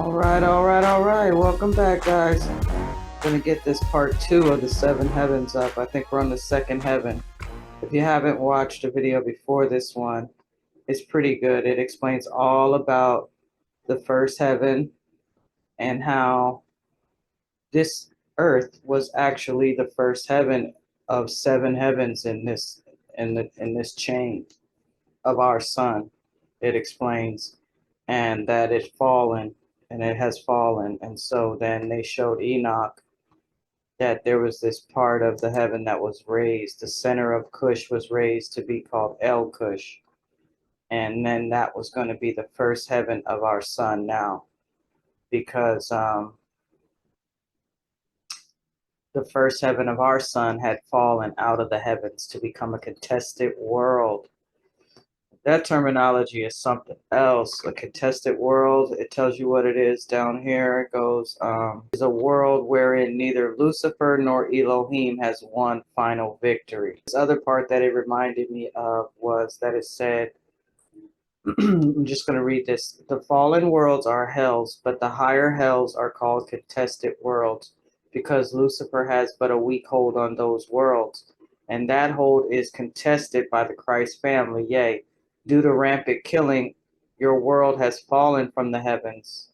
All right. Welcome back, guys. Gonna get this part 2 of the 7 heavens up. I think we're on the 2nd heaven. If you haven't watched a video before this one, it's pretty good. It explains all about the 1st heaven and how this earth was actually the 1st heaven of 7 heavens in this chain of our sun. It explains, and that it fallen, and it has fallen. And so then they showed Enoch that there was this part of the heaven that was raised. The center of Cush was raised to be called El Cush. And then that was going to be the 1st heaven of our sun now, because the 1st heaven of our sun had fallen out of the heavens to become a contested world. That terminology is something else. A contested world, it tells you what it is down here. It goes, is a world wherein neither Lucifer nor Elohim has won final victory. This other part that it reminded me of was that it said, I'm just going to read this. The fallen worlds are hells, but the higher hells are called contested worlds, because Lucifer has but a weak hold on those worlds, and that hold is contested by the Christ family. Yea, due to rampant killing, your world has fallen from the heavens,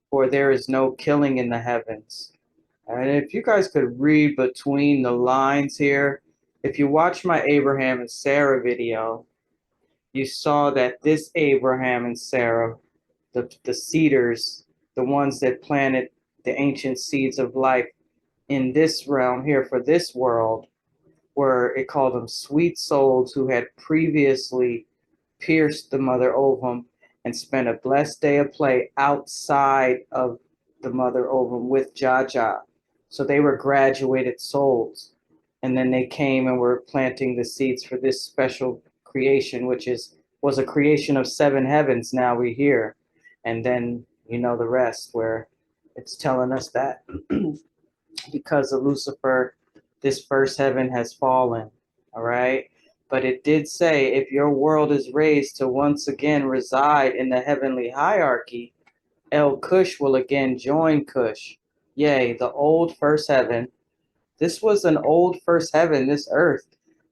for there is no killing in the heavens. And if you guys could read between the lines here, if you watch my Abraham and Sarah video, you saw that this Abraham and Sarah, the seeders, the ones that planted the ancient seeds of life in this realm here for this world, where it called them sweet souls who had previously pierced the mother ovum and spent a blessed day of play outside of the mother ovum with Jaja. So they were graduated souls. And then they came and were planting the seeds for this special creation, which was a creation of 7 heavens. Now we hear. And then you know the rest, where it's telling us that because of Lucifer, this 1st heaven has fallen. All right. But it did say, if your world is raised to once again reside in the heavenly hierarchy, El Cush will again join Cush. Yea, the old 1st heaven. This was an old 1st heaven, this earth.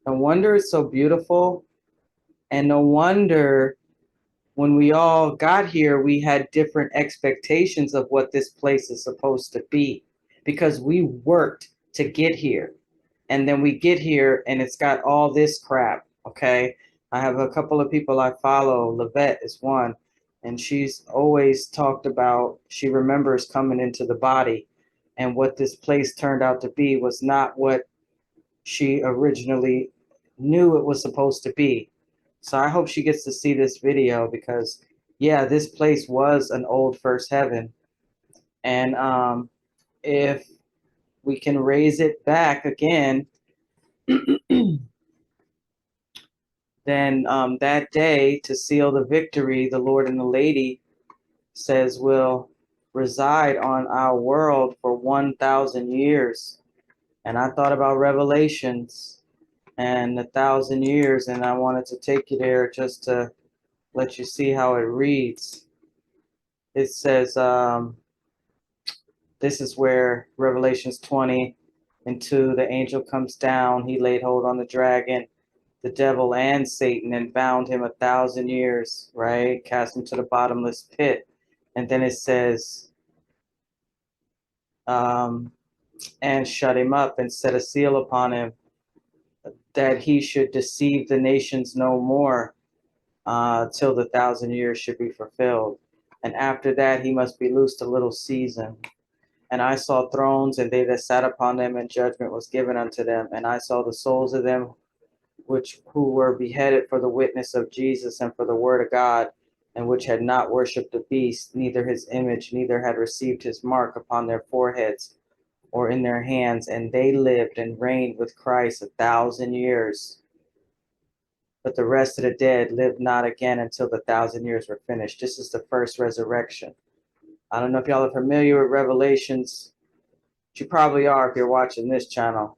No wonder it's so beautiful. And no wonder when we all got here, we had different expectations of what this place is supposed to be, because we worked to get here. And then we get here and it's got all this crap. Okay. I have a couple of people I follow. Levette is one. And she's always talked about, she remembers coming into the body, and what this place turned out to be was not what she originally knew it was supposed to be. So I hope she gets to see this video, because yeah, this place was an old 1st heaven. And if we can raise it back again, then that day, to seal the victory, the Lord and the Lady says will reside on our world for 1,000 years. And I thought about Revelations and 1,000 years, and I wanted to take you there just to let you see how it reads. It says, this is where Revelations 20:2, the angel comes down. He laid hold on the dragon, the devil and Satan, and bound him 1,000 years, right? Cast him to the bottomless pit. And then it says, and shut him up and set a seal upon him, that he should deceive the nations no more, till the 1,000 years should be fulfilled. And after that, he must be loosed a little season. And I saw thrones, and they that sat upon them, and judgment was given unto them. And I saw the souls of them who were beheaded for the witness of Jesus and for the word of God, and which had not worshipped the beast, neither his image, neither had received his mark upon their foreheads or in their hands. And they lived and reigned with Christ 1,000 years. But the rest of the dead lived not again until the 1,000 years were finished. This is the first resurrection. I don't know if y'all are familiar with Revelations. You probably are if you're watching this channel.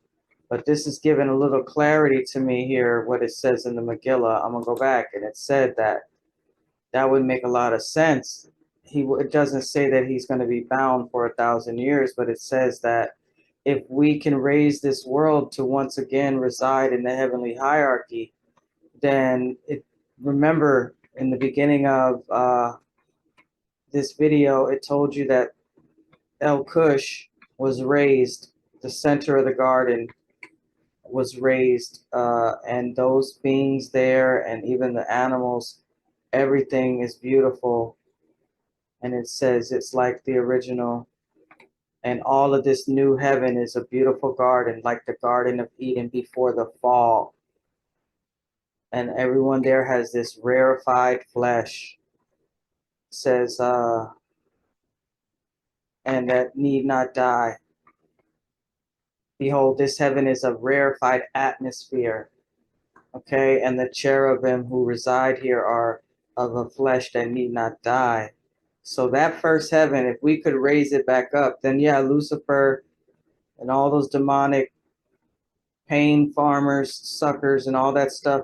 But this is giving a little clarity to me here, what it says in the Megillah. I'm going to go back, and it said that would make a lot of sense, it doesn't say that he's going to be bound for 1,000 years, but it says that if we can raise this world to once again reside in the heavenly hierarchy, then remember in the beginning of this video, it told you that El Cush was raised, the center of the garden was raised, and those beings there and even the animals, everything is beautiful. And it says it's like the original. And all of this new heaven is a beautiful garden, like the Garden of Eden before the fall. And everyone there has this rarefied flesh. It says, and that need not die. Behold, this heaven is a rarefied atmosphere. Okay, and the cherubim who reside here are of a flesh that need not die. So that first heaven, if we could raise it back up, then yeah, Lucifer and all those demonic pain farmers, suckers, and all that stuff,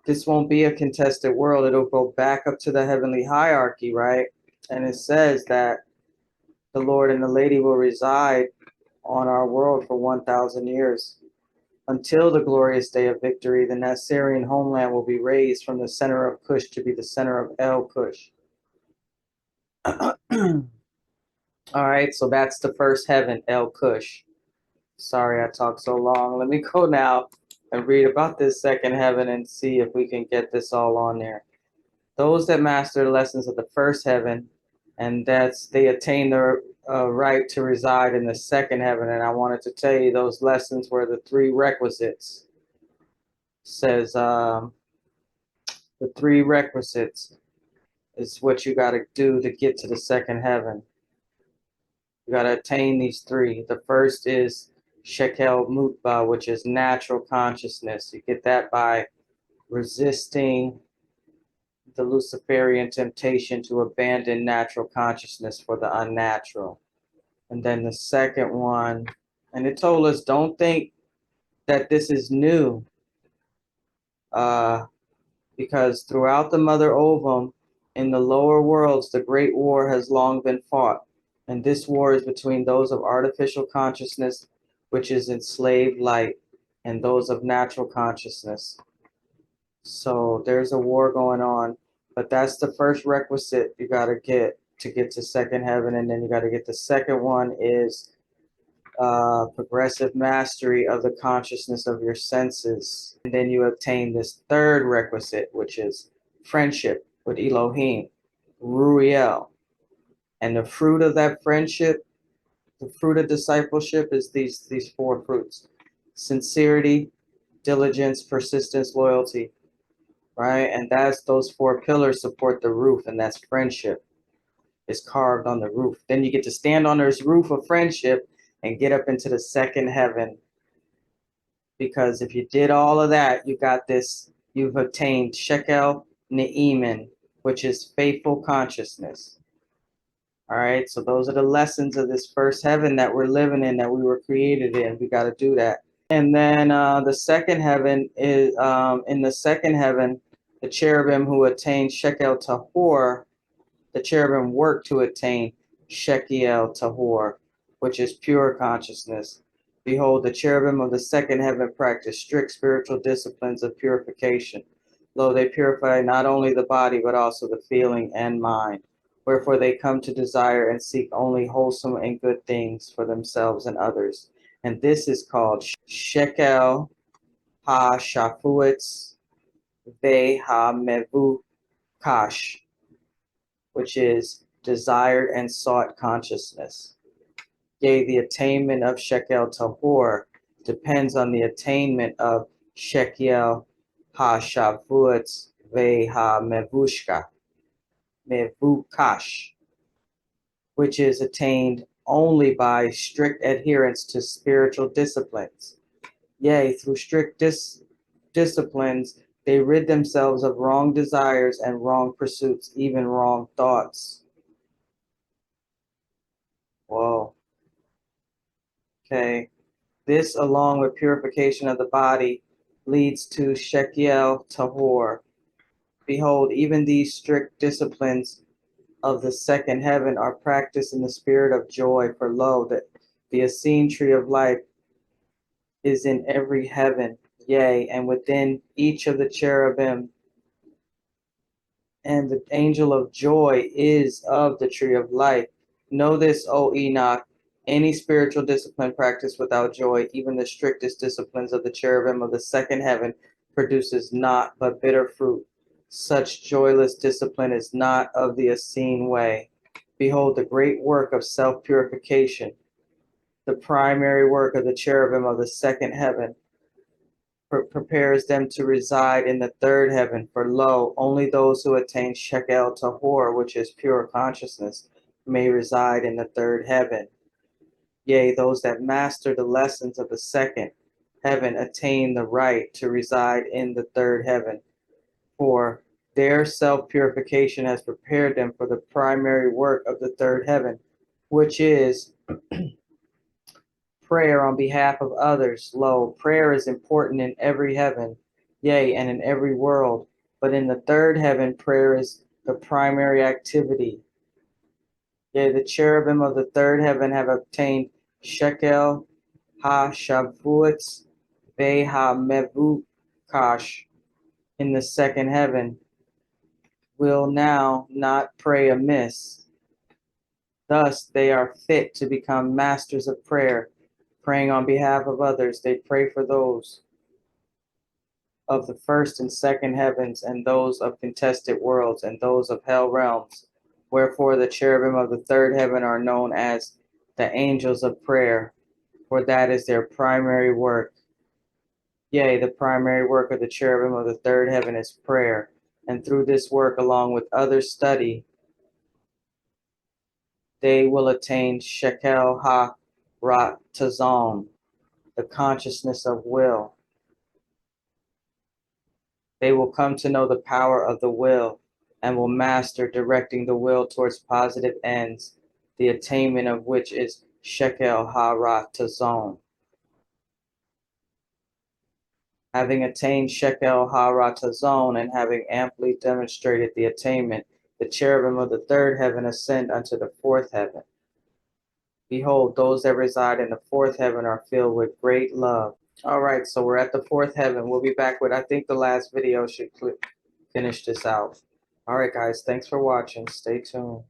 this won't be a contested world. It'll go back up to the heavenly hierarchy, right? And it says that the Lord and the Lady will reside on our world for 1,000 years. Until the glorious day of victory, the Nasarean homeland will be raised from the center of Cush to be the center of El Cush. All right, so that's the first heaven, El Cush. Sorry I talked so long. Let me go now and read about this second heaven and see if we can get this all on there. Those that master the lessons of the first heaven, and they attain the right to reside in the second heaven. And I wanted to tell you those lessons were the 3 requisites. It says the 3 requisites is what you got to do to get to the second heaven. You got to attain these 3. The first is Shekel Mutba, which is natural consciousness. You get that by resisting the Luciferian temptation to abandon natural consciousness for the unnatural. And then the second one, and it told us, don't think that this is new, because throughout the mother ovum, in the lower worlds, the great war has long been fought. And this war is between those of artificial consciousness, which is enslaved light, and those of natural consciousness. So there's a war going on, but that's the first requisite you got to get to second heaven. And then you got to get the second one is progressive mastery of the consciousness of your senses. And then you obtain this third requisite, which is friendship with Elohim, Ruiel. And the fruit of that friendship, the fruit of discipleship is these 4 fruits: sincerity, diligence, persistence, loyalty, right? And those 4 pillars support the roof, and that's friendship. It's carved on the roof. Then you get to stand on this roof of friendship and get up into the second heaven. Because if you did all of that, you got this, you've obtained Shekel Ne'iman, which is faithful consciousness. All right, so those are the lessons of this first heaven that we're living in, that we were created in. We got to do that. And then the second heaven is, in the second heaven, the cherubim who attain Shekel Tahor, the cherubim work to attain Shekel Tahor, which is pure consciousness. Behold, the cherubim of the second heaven practice strict spiritual disciplines of purification. Lo, they purify not only the body, but also the feeling and mind. Wherefore they come to desire and seek only wholesome and good things for themselves and others. And this is called Shekel Ha-Shafuetz Ve-Ha-Mevu Kash, which is desired and sought consciousness. Yea, the attainment of Shekel Tahor depends on the attainment of Shekel Ha-Shavuotz Ve-Ha-Mevushka, Mevukash, which is attained only by strict adherence to spiritual disciplines. Yea, through strict disciplines, they rid themselves of wrong desires and wrong pursuits, even wrong thoughts. Whoa. Okay. This, along with purification of the body, leads to Shekel Tahor. Behold, even these strict disciplines of the second heaven are practiced in the spirit of joy. For lo, that the Essene tree of life is in every heaven, yea, and within each of the cherubim, and the angel of joy is of the tree of life. Know this, O Enoch, any spiritual discipline practiced without joy, even the strictest disciplines of the cherubim of the second heaven, produces not but bitter fruit. Such joyless discipline is not of the Essene way. Behold, the great work of self-purification, the primary work of the cherubim of the second heaven, prepares them to reside in the third heaven. For lo, only those who attain shekel tahor, which is pure consciousness, may reside in the third heaven. Yea, those that master the lessons of the second heaven attain the right to reside in the third heaven. For their self-purification has prepared them for the primary work of the third heaven, which is prayer on behalf of others. Lo, prayer is important in every heaven, yea, and in every world. But in the third heaven, prayer is the primary activity. Yea, the cherubim of the third heaven have obtained shekel ha-shavuot ve ha-mevukash in the second heaven, will now not pray amiss. Thus they are fit to become masters of prayer. Praying on behalf of others, they pray for those of the first and second heavens, and those of contested worlds, and those of hell realms. Wherefore the cherubim of the third heaven are known as the angels of prayer, for that is their primary work. Yea, the primary work of the cherubim of the third heaven is prayer, and through this work, along with other study, they will attain shekel ha-ratazon, the consciousness of will. They will come to know the power of the will and will master directing the will towards positive ends, the attainment of which is shekel ha-ratazon. Having attained shekel ha-ratazon and having amply demonstrated the attainment, the cherubim of the third heaven ascend unto the fourth heaven. Behold, those that reside in the fourth heaven are filled with great love. All right, so we're at the fourth heaven. We'll be back with, I think the last video should finish this out. All right, guys, thanks for watching. Stay tuned.